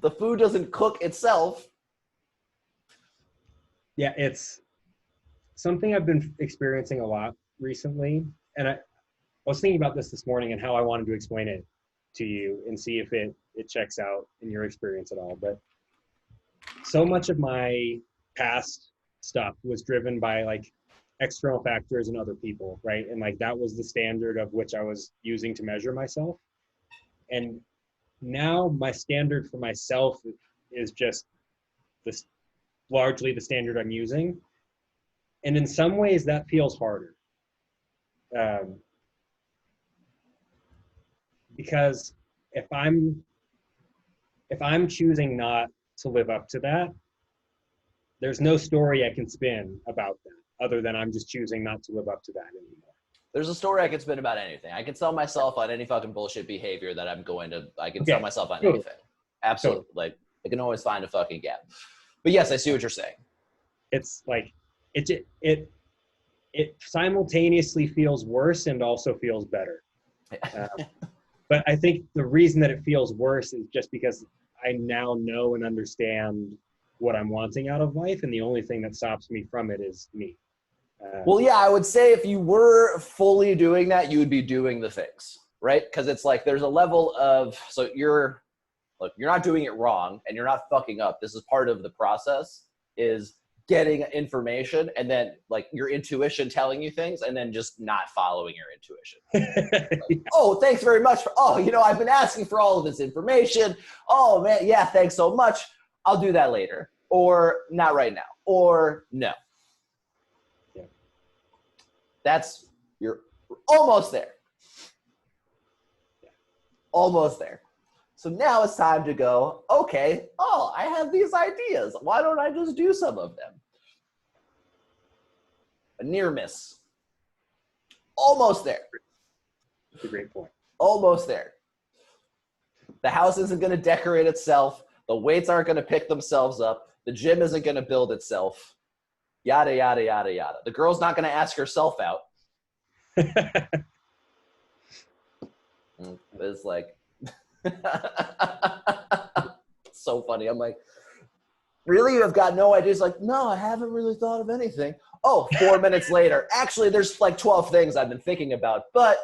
The food doesn't cook itself. Yeah, it's something I've been experiencing a lot recently. And I was thinking about this morning and how I wanted to explain it to you and see if it checks out in your experience at all. But so much of my past stuff was driven by like external factors and other people, right? And like that was the standard of which I was using to measure myself. And now my standard for myself is just this, largely the standard I'm using. And in some ways that feels harder. Because if I'm choosing not to live up to that, there's no story I can spin about that other than I'm just choosing not to live up to that anymore. There's a story I can spin about anything. I can sell myself on any fucking bullshit behavior that I can sell myself on anything. Absolutely. Totally. Like, I can always find a fucking gap. But yes, I see what you're saying. It's like, it simultaneously feels worse and also feels better. But I think the reason that it feels worse is just because I now know and understand what I'm wanting out of life, and the only thing that stops me from it is me. Well, yeah, I would say if you were fully doing that, you would be doing the things, right? Because it's like there's a level of, so you're not doing it wrong and you're not fucking up. This is part of the process, is getting information and then like your intuition telling you things and then just not following your intuition. Like, oh, thanks very much. I've been asking for all of this information. Oh man, yeah, thanks so much. I'll do that later, or not right now, or no. Yeah. You're almost there. Yeah. Almost there. So now it's time to go, okay, I have these ideas. Why don't I just do some of them? A near miss. Almost there. That's a great point. Almost there. The house isn't going to decorate itself. The weights aren't going to pick themselves up. The gym isn't going to build itself. Yada, yada, yada, yada. The girl's not going to ask herself out. It's like, so funny. I'm like, really? You have got no ideas? Like, no, I haven't really thought of anything. 4 minutes later, actually, there's like 12 things I've been thinking about, but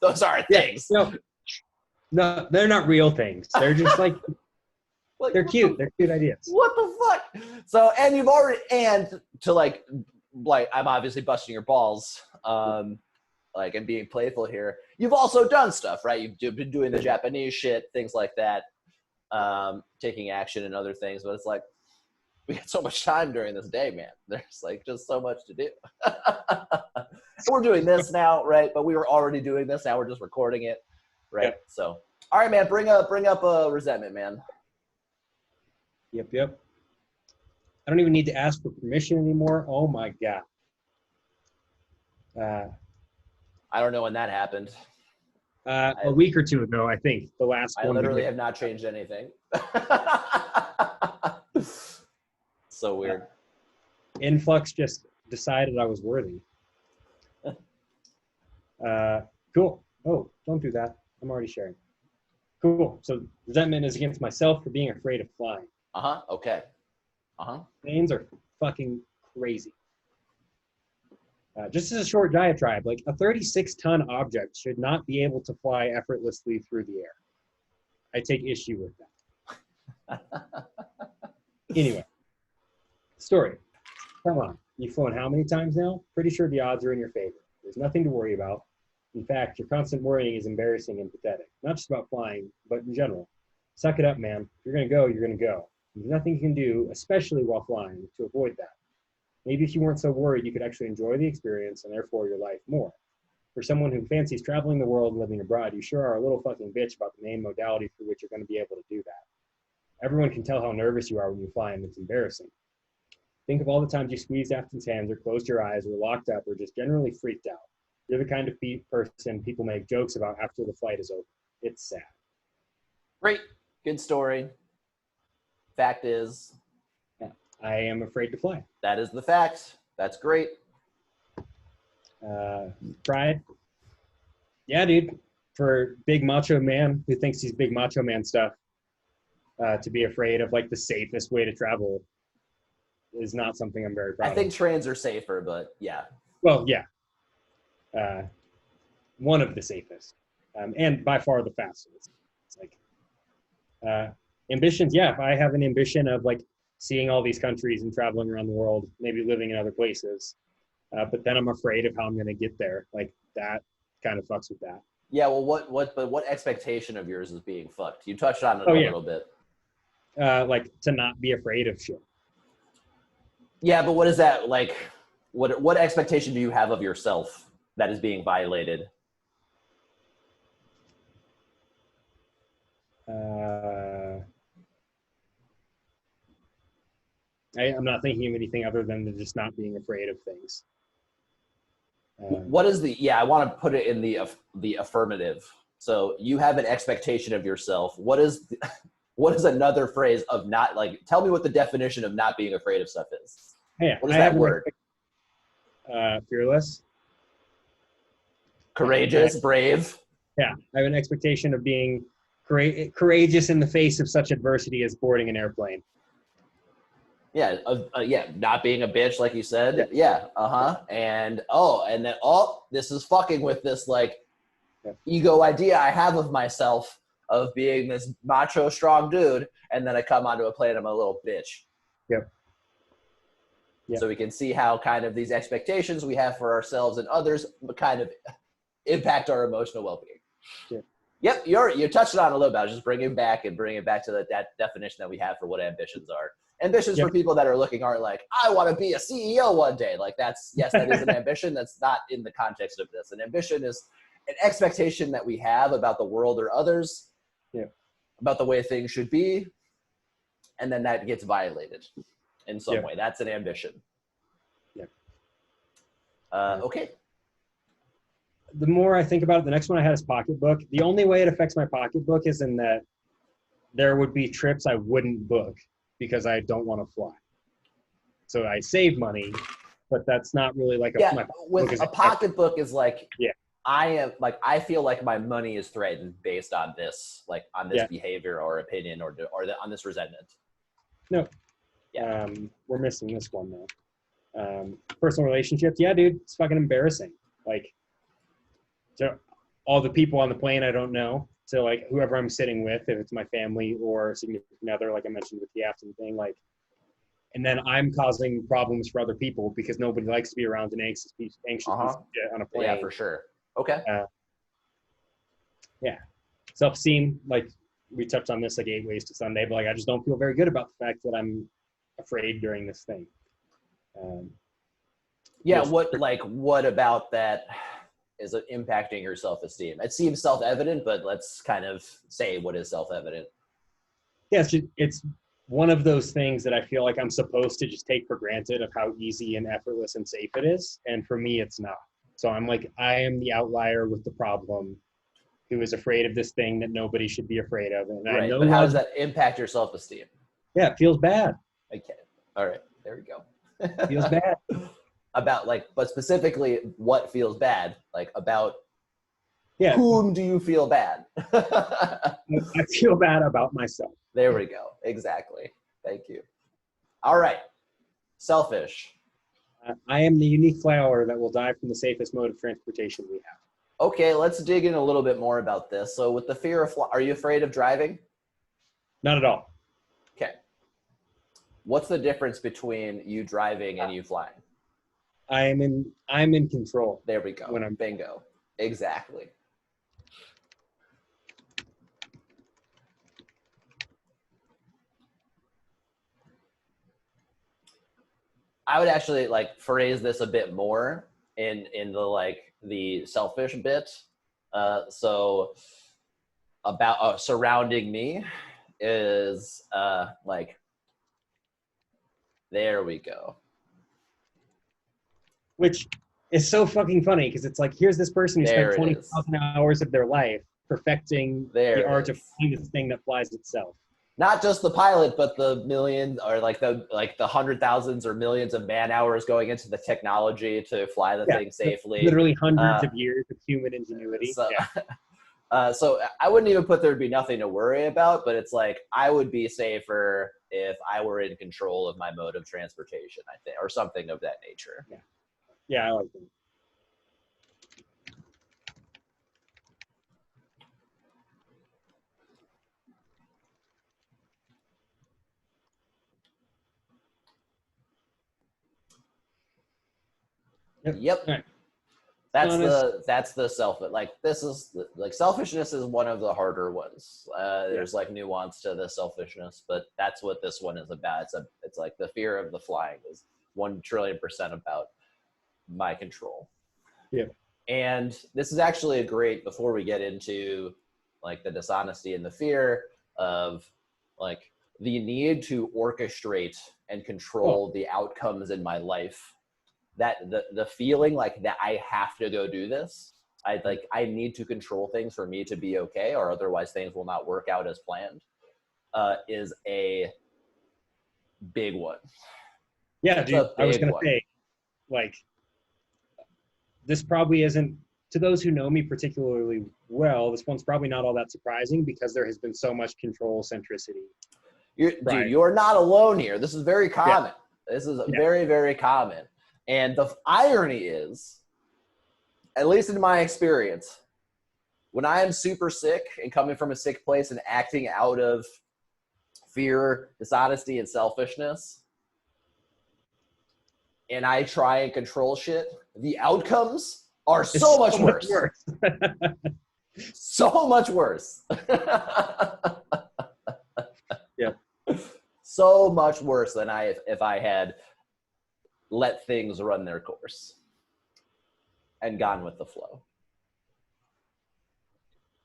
those aren't things. No, they're not real things. They're just like they're cute. They're cute ideas. What the fuck? So, and you've already, and to like I'm obviously busting your balls, and being playful here. You've also done stuff, right? You've been doing the Japanese shit, things like that, taking action and other things. But it's like, we got so much time during this day, man. There's like just so much to do. So we're doing this now, right? But we were already doing this. Now we're just recording it, right? Yep. So, all right, man, bring up a resentment, man. Yep. I don't even need to ask for permission anymore. Oh my God. I don't know when that happened. A week or two ago, I think. The last one. I literally have not changed anything. So weird. Influx just decided I was worthy. Cool. Oh, don't do that. I'm already sharing. Cool. So resentment is against myself for being afraid of flying. Okay. Planes are fucking crazy. Just as a short diatribe, like a 36-ton object should not be able to fly effortlessly through the air. I take issue with that. Anyway, story. Come on. You've flown how many times now? Pretty sure the odds are in your favor. There's nothing to worry about. In fact, your constant worrying is embarrassing and pathetic. Not just about flying, but in general. Suck it up, man. If you're going to go, you're going to go. There's nothing you can do, especially while flying, to avoid that. Maybe if you weren't so worried, you could actually enjoy the experience and therefore your life more. For someone who fancies traveling the world and living abroad, you sure are a little fucking bitch about the main modality through which you're going to be able to do that. Everyone can tell how nervous you are when you fly, and it's embarrassing. Think of all the times you squeezed Afton's hands or closed your eyes or locked up or just generally freaked out. You're the kind of person people make jokes about after the flight is over. It's sad. Great. Good story. Fact is, I am afraid to fly. That is the fact. That's great. Pride. Yeah, dude. For big macho man who thinks he's big macho man stuff, to be afraid of like the safest way to travel is not something I'm very proud of. I think trains are safer, but yeah. Well, yeah. One of the safest. And by far the fastest. It's like ambitions. Yeah, if I have an ambition of like seeing all these countries and traveling around the world, maybe living in other places, but then I'm afraid of how I'm going to get there. Like that kind of fucks with that. Yeah, well, what expectation of yours is being fucked? You touched on it Oh, a yeah. little bit. Like to not be afraid of shit. Yeah, but what is that like? What expectation do you have of yourself that is being violated? I'm not thinking of anything other than just not being afraid of things. What is the? Yeah, I want to put it in the affirmative. So you have an expectation of yourself. What is another phrase of not like? Tell me what the definition of not being afraid of stuff is. Yeah, What is that word? Fearless. Courageous, brave. Yeah, I have an expectation of being courageous in the face of such adversity as boarding an airplane. Yeah, yeah, not being a bitch, like you said. Yeah. And then this is fucking with this like Yeah. ego idea I have of myself of being this macho, strong dude, and then I come onto a plane, I'm a little bitch. Yep. So we can see how kind of these expectations we have for ourselves and others kind of impact our emotional well-being. Yeah. Yep, you touched on it a little bit. I was just bring it back to that definition that we have for what ambitions are. Ambitions for people that are looking are like, I want to be a CEO one day. Like that is an ambition. That's not in the context of this. An ambition is an expectation that we have about the world or others, about the way things should be, and then that gets violated in some way. That's an ambition. Yeah. Okay. The more I think about it, the next one I had is pocketbook. The only way it affects my pocketbook is in that there would be trips I wouldn't book because I don't want to fly. So I save money, but that's not really like with a pocketbook is like, I feel like my money is threatened based on this, like on this behavior or opinion or on this resentment. No. Yeah. We're missing this one though. Personal relationships. Yeah, dude, it's fucking embarrassing. Like, to all the people on the plane I don't know, to like whoever I'm sitting with, if it's my family or significant other, like I mentioned with the Afton thing, like, and then I'm causing problems for other people because nobody likes to be around an anxious piece on a plane. Yeah, for sure. Okay. Self-esteem, like we touched on this like 8 Ways to Sunday, but like I just don't feel very good about the fact that I'm afraid during this thing. What about that is it impacting your self-esteem? It seems self-evident, but let's kind of say what is self-evident. Yeah, it's one of those things that I feel like I'm supposed to just take for granted of how easy and effortless and safe it is. And for me, it's not. So I'm like, I am the outlier with the problem who is afraid of this thing that nobody should be afraid of. And I know, but how does that impact your self-esteem? Yeah, it feels bad. Okay. All right. There we go. Feels bad. But specifically what feels bad? Like about whom do you feel bad? I feel bad about myself. There we go. Exactly. Thank you. All right. Selfish. I am the unique flower that will die from the safest mode of transportation we have. Okay, let's dig in a little bit more about this. So with the fear of are you afraid of driving? Not at all. Okay. What's the difference between you driving and you flying? I'm in control. There we go. Bingo. Exactly. I would actually like phrase this a bit more in the selfish bit. So about surrounding me is like, there we go. Which is so fucking funny because it's like, here's this person who spent 20,000 hours of their life perfecting the art of flying this thing that flies itself. Not just the pilot, but the millions or the hundred thousands or millions of man hours going into the technology to fly the thing safely. Literally hundreds of years of human ingenuity. So I wouldn't even put there'd be nothing to worry about, but it's like I would be safer if I were in control of my mode of transportation, I think, or something of that nature. Yeah, I like that. Yep. All right. That's the self. Like this is like selfishness is one of the harder ones. There's like nuance to the selfishness, but that's what this one is about. It's like the fear of the flying is 1,000,000,000% about my control. Yeah. And this is actually a great, before we get into like the dishonesty and the fear of like the need to orchestrate and control the outcomes in my life, that the feeling like that I have to go do this, I need to control things for me to be okay, or otherwise things will not work out as planned, is a big one. Yeah, dude, I was gonna say, like, this probably isn't, to those who know me particularly well, this one's probably not all that surprising because there has been so much control centricity. Dude, you're not alone here. This is very common. This is very, very common. And the irony is, at least in my experience, when I am super sick and coming from a sick place and acting out of fear, dishonesty, and selfishness, and I try and control shit, the outcomes are so much worse. So much worse. Yeah. So much worse than if I had let things run their course and gone with the flow.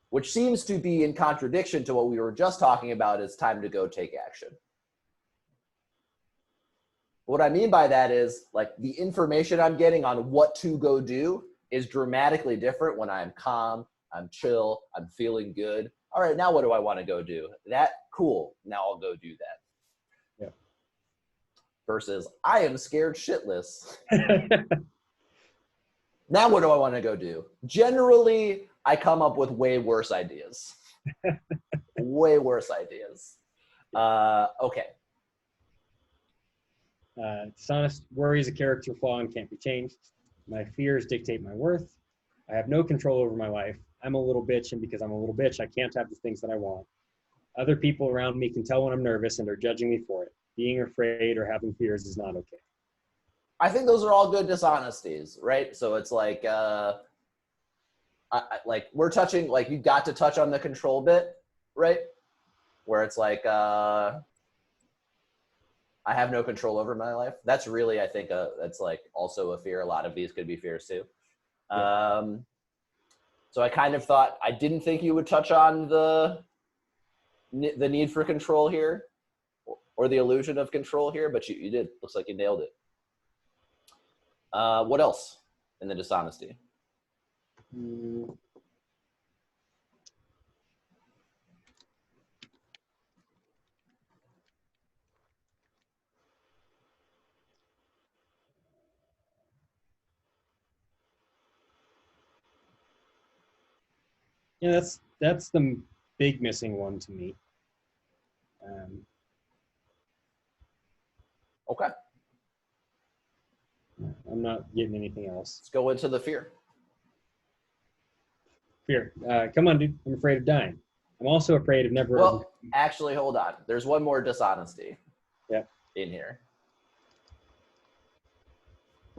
Which seems to be in contradiction to what we were just talking about, is time to go take action. What I mean by that is, like, the information I'm getting on what to go do is dramatically different when I'm calm, I'm chill, I'm feeling good. All right, now what do I want to go do? That, cool, now I'll go do that. Yeah. Versus, I am scared shitless. Now what do I want to go do? Generally, I come up with way worse ideas. Way worse ideas. Okay. Dishonest worry is a character flaw and can't be changed. My fears dictate my worth. I have no control over my life. I'm a little bitch, and because I'm a little bitch, I can't have the things that I want. Other people around me can tell when I'm nervous and are judging me for it. Being afraid or having fears is not okay. I think those are all good dishonesties, right? So it's like, like we're touching, like you got to touch on the control bit, right? Where it's like, I have no control over my life. That's really, I think, that's like also a fear. A lot of these could be fears too. Yeah. So I kind of thought, I didn't think you would touch on the need for control here, or the illusion of control here, but you did. Looks like you nailed it. What else in the dishonesty? Yeah, that's the big missing one to me. Okay. I'm not getting anything else. Let's go into the fear. Fear. Come on, dude. I'm afraid of dying. I'm also afraid of never. Well, actually, hold on. There's one more dishonesty. Yeah. In here.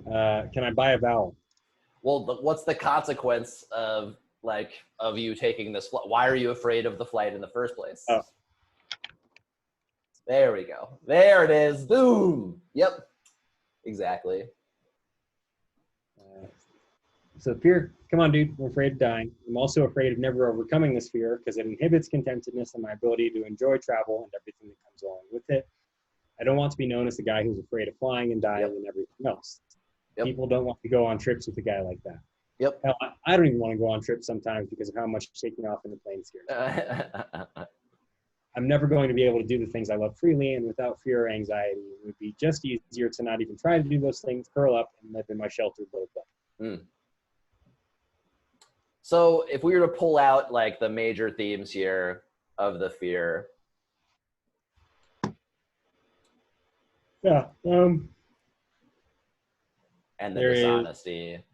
Can I buy a vowel? Well, what's the consequence of you taking this flight? Why are you afraid of the flight in the first place? Oh. There we go. There it is. Boom. Yep. Exactly. So fear, come on, dude. I'm afraid of dying. I'm also afraid of never overcoming this fear because it inhibits contentedness and my ability to enjoy travel and everything that comes along with it. I don't want to be known as the guy who's afraid of flying and dying and everything else. Yep. People don't want to go on trips with a guy like that. Yep. Hell, I don't even want to go on trips sometimes because of how much taking off in the plane scares me. I'm never going to be able to do the things I love freely and without fear or anxiety. It would be just easier to not even try to do those things, curl up, and live in my sheltered little place. So if we were to pull out like the major themes here of the fear. Yeah. And the dishonesty.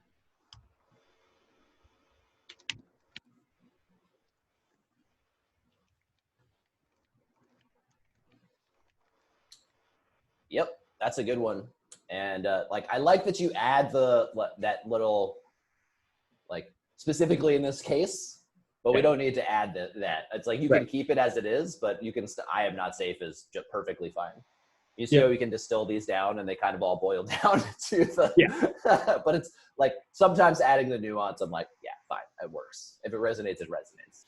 Yep, that's a good one. And like I like that you add that little, like specifically in this case, but we don't need to add that. It's like you can keep it as it is, but you can. I am not safe is just perfectly fine. You see how we can distill these down, and they kind of all boil down to the. But it's like sometimes adding the nuance. I'm like, yeah, fine, it works. If it resonates, it resonates.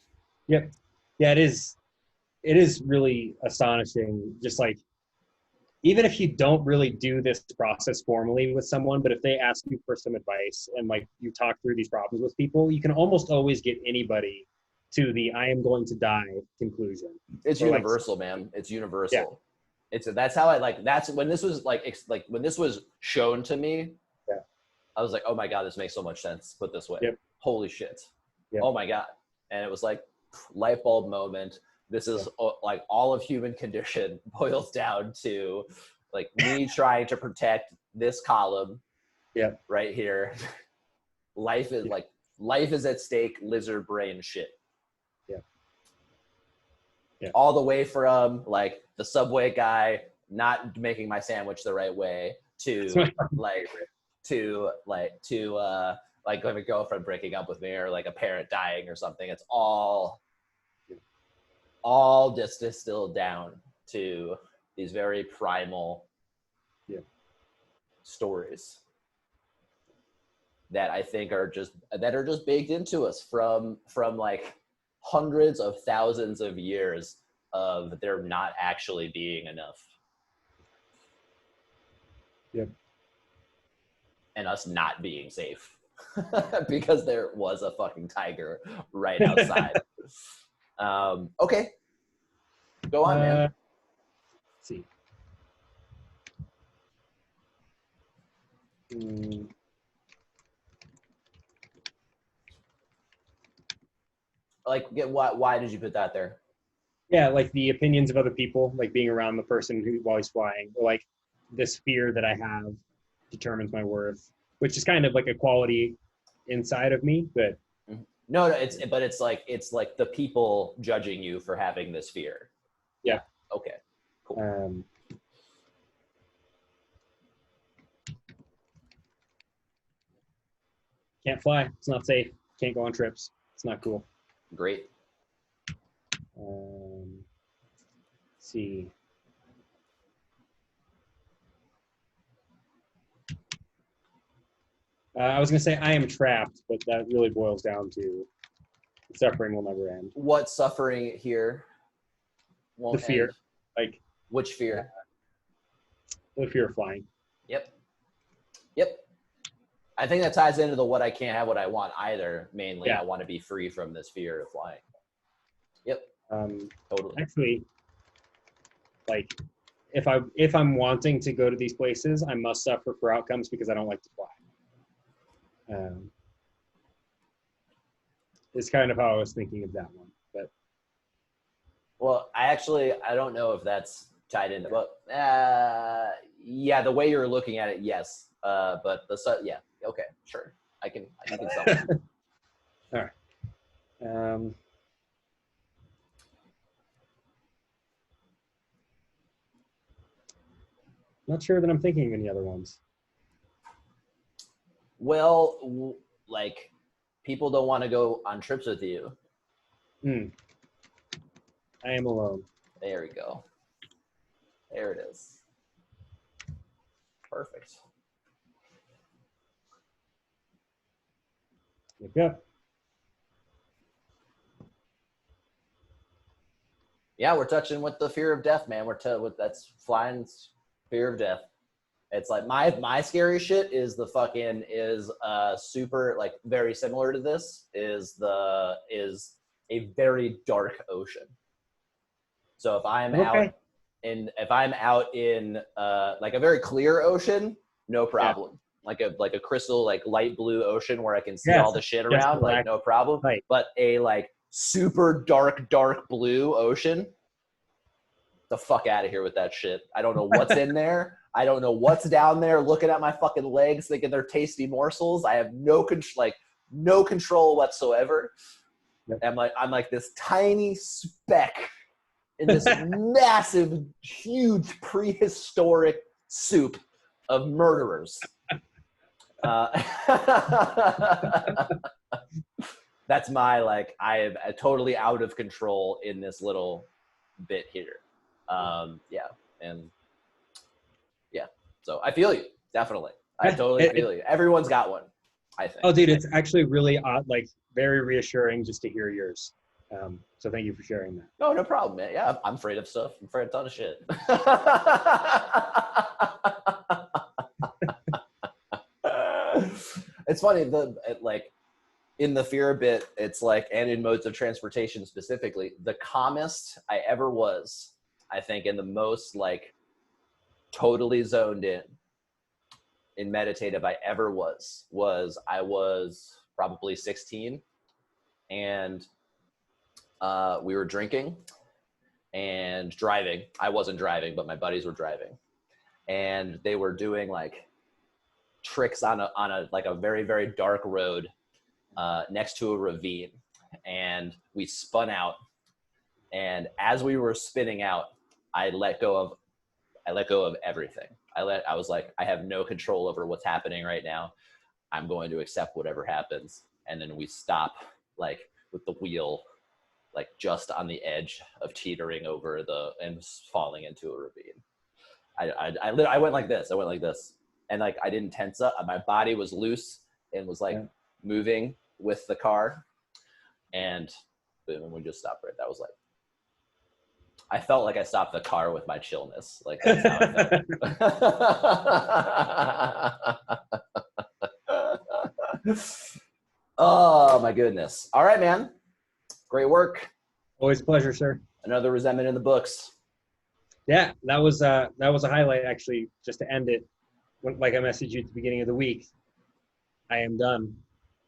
Yep. Yeah, it is. It is really astonishing. Just like, even if you don't really do this process formally with someone, but if they ask you for some advice and like you talk through these problems with people, you can almost always get anybody to the "I am going to die" conclusion. It's universal, man. It's universal. That's how I like. That's when this was like when this was shown to me. Yeah. I was like, oh my god, this makes so much sense. Put this way. Yep. Holy shit. Yep. Oh my god. And it was like light bulb moment. This is like all of human condition boils down to like me trying to protect this column. Yeah. Right here. Life is at stake. Lizard brain shit. Yeah. All the way from like the Subway guy not making my sandwich the right way to like a girlfriend breaking up with me or like a parent dying or something. It's all just distilled down to these very primal stories that I think are just baked into us from like hundreds of thousands of years of there not actually being enough. Yep. And us not being safe because there was a fucking tiger right outside. Okay. Go on, man. Let's see. Like, why did you put that there? Yeah, like the opinions of other people, like being around the person who while he's flying, or like this fear that I have determines my worth, which is kind of like a quality inside of me. But no, it's like the people judging you for having this fear. Yeah. Okay. Cool. Can't fly. It's not safe. Can't go on trips. It's not cool. Great. Let's see. I was going to say I am trapped, but that really boils down to suffering will never end. What suffering here won't The fear. end? Like, which fear? The fear of flying. Yep. I think that ties into the what I can't have what I want either. Mainly, I want to be free from this fear of flying. Yep. Totally. Actually, like if I'm wanting to go to these places, I must suffer for outcomes because I don't like to fly. It's kind of how I was thinking of that one. But well, I don't know if that's tied into. Well, yeah, the way you're looking at it, yes. But okay, sure. I can sell it. All right. Not sure that I'm thinking of any other ones. Well, like people don't want to go on trips with you. I am alone. There we go. There it is. Perfect. Yep. Yeah, we're touching with the fear of death, man. That's flying's fear of death. It's like my scary shit is super like very similar to this is a very dark ocean. So if I'm out in like a very clear ocean, no problem. Yeah. Like a crystal like light blue ocean where I can see all the shit around, like no problem. Right. But a like super dark blue ocean, the fuck out of here with that shit. I don't know what's in there. I don't know what's down there looking at my fucking legs thinking they're tasty morsels. I have no control whatsoever. Yep. I'm like this tiny speck in this massive, huge prehistoric soup of murderers. That's my, like, I am totally out of control in this little bit here. Yeah. And yeah, so I feel you, definitely. I totally feel you. Everyone's got one, I think. Oh, dude, it's actually really like very reassuring just to hear yours. So thank you for sharing that. No, no problem, man. Yeah, I'm afraid of stuff. I'm afraid of a ton of shit. It's funny, like in the fear bit, it's like, and in modes of transportation specifically, the calmest I ever was, I think, and the most like totally zoned in meditative I ever was I was probably 16, and we were drinking and driving. I wasn't driving, but my buddies were driving, and they were doing like tricks on a like a very, very dark road next to a ravine, and we spun out, and as we were spinning out, I let go of everything. I was like, I have no control over what's happening right now. I'm going to accept whatever happens. And then we stop, like with the wheel, like just on the edge of teetering over and falling into a ravine. I went like this. And like, I didn't tense up. My body was loose and was like moving with the car. And boom, we just stopped right. That was like, I felt like I stopped the car with my chillness. Like, that's how I felt. Oh my goodness. All right, man. Great work. Always a pleasure, sir. Another resentment in the books. Yeah, that was a highlight, actually, just to end it. Like I messaged you at the beginning of the week, I am done.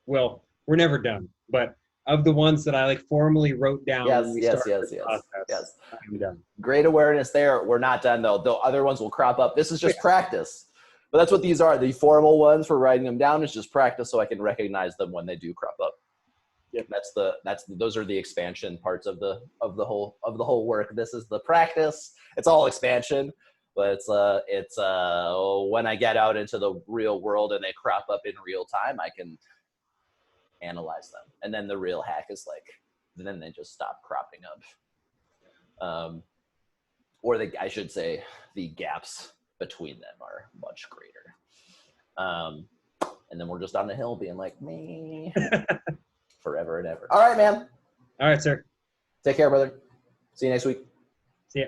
Well, we're never done, but of the ones that I like formally wrote down. Yes. I'm done. Great awareness there. We're not done though. The other ones will crop up. This is just practice. But that's what these are. The formal ones for writing them down is just practice, so I can recognize them when they do crop up. Yep. Those are the expansion parts of the whole work. This is the practice. It's all expansion, but it's when I get out into the real world and they crop up in real time, I can analyze them. And then the real hack is like, then they just stop cropping up. I should say the gaps between them are much greater. And then we're just on the hill being like, me forever and ever. All right, man. All right, sir. Take care, brother. See you next week. See ya.